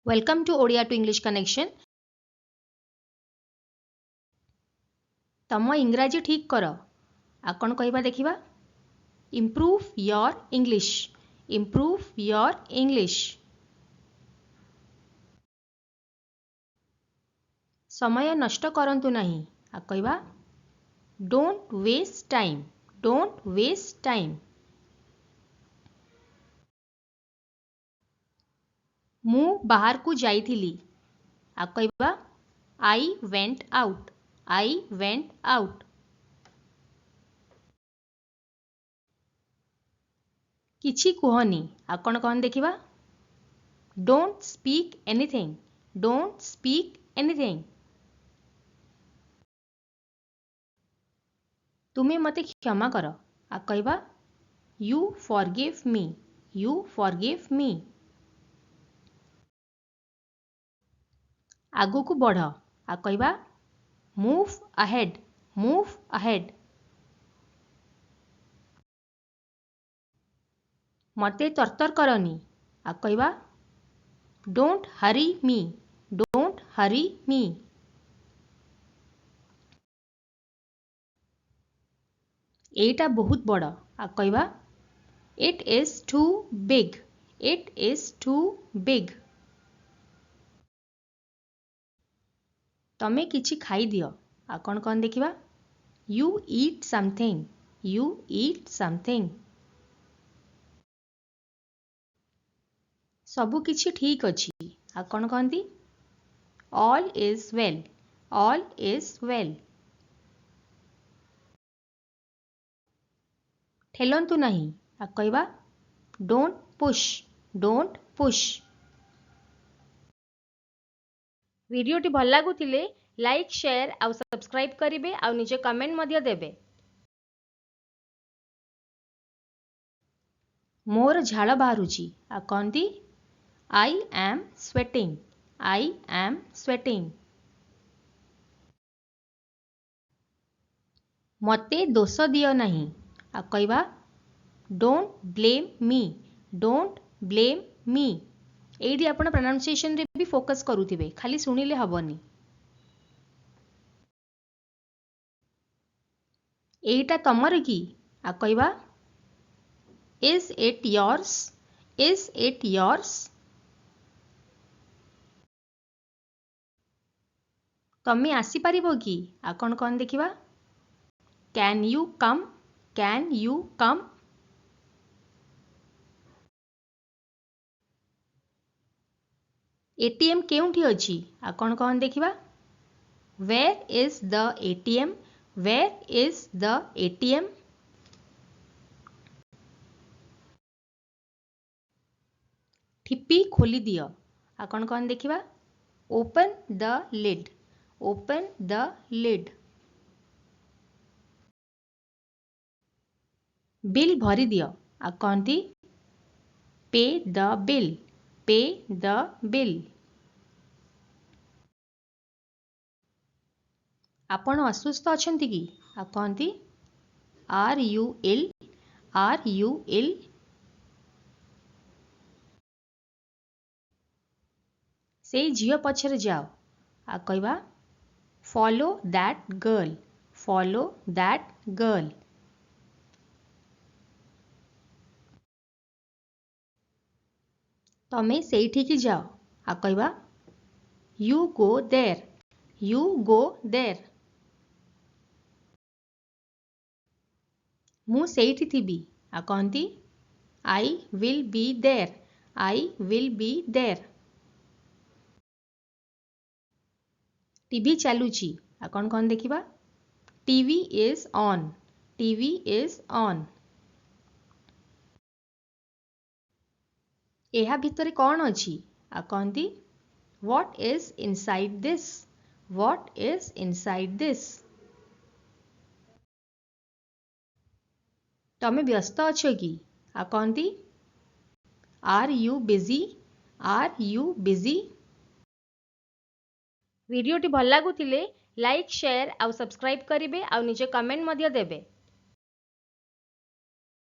Welcome to Odia to English Connection. तम इंग्राजी ठीक कर आकण कहवा देखिबा improve your English improve your English समय नष्ट करंतु नहीं आ कहवा don't waste time don't waste time मु बाहर को जाइथिली आ कहवा I went out I went out किछि कुहनी आ कौन कहन देखिबा don't speak anything don't speak anything तुम्हें मते क्षमा कर आ कहबा you forgive me you forgive me आगु को बढ़ आ कहबा मूव अहेड मूव अहेड मते तरतर करनी आ कहबा डोंट हरी मी डोंट हरी मी एटा बहुत बड़ आ कहबा it is too big it is too big तमे किछि खाई दियो आ कौन कौन देखिबा you eat something you eat something सबु किछि ठीक अछि आ कौन कहंती all is well all is well ठेलंतु नहीं आ कहबा डोंट पुश डोंट पुश वीडियोटी भल लागुथिले लाइक शेयर आउ सब्सक्राइब करिवे आउ निजे कमेंट मध्य देबे मोर झाल बाहरुची आ कहंती I am sweating I am sweating मते दोष दियो नहीं आ कहबा don't blame me don't blame me एडी आपण प्रोनाउंसिएशन रे भी फोकस करूथिबे खाली सुनिले हबनी एटा तमर की आ कहबा is it yours is it yours तमे आसी पारिबो की आ कोन कोन देखिबा can you come can you come ATM केउठी अछि आ कोन कोन देखिबा where is the ATM where is the ATM ठिप्पी खोली दियो आ कोन कोन देखिबा open the lid open the lid bill भरी दियो आ कहंती pay the bill pay the bill आपण असुस्थ अछंती की आ कहंती are you ill are you इल से झियो पछरे जाओ आ कहबा follow that girl follow that girl तमे सेठी की जाओ आ कहबा you go there you go there मु सेठी थिबी आ कहंती I will be there I will be there TV चालुची आ कौन कौन देखिबा TV is on TV is on एहा भितरे कौन अछि आ कहंती what is inside this what is inside this तमे व्यस्त अछो की आ कहंती are you busy are you busy वीडियोटी भल लागुथिले लाइक शेयर आउ सब्सक्राइब करिवे आउ निजे कमेंट मध्य देबे।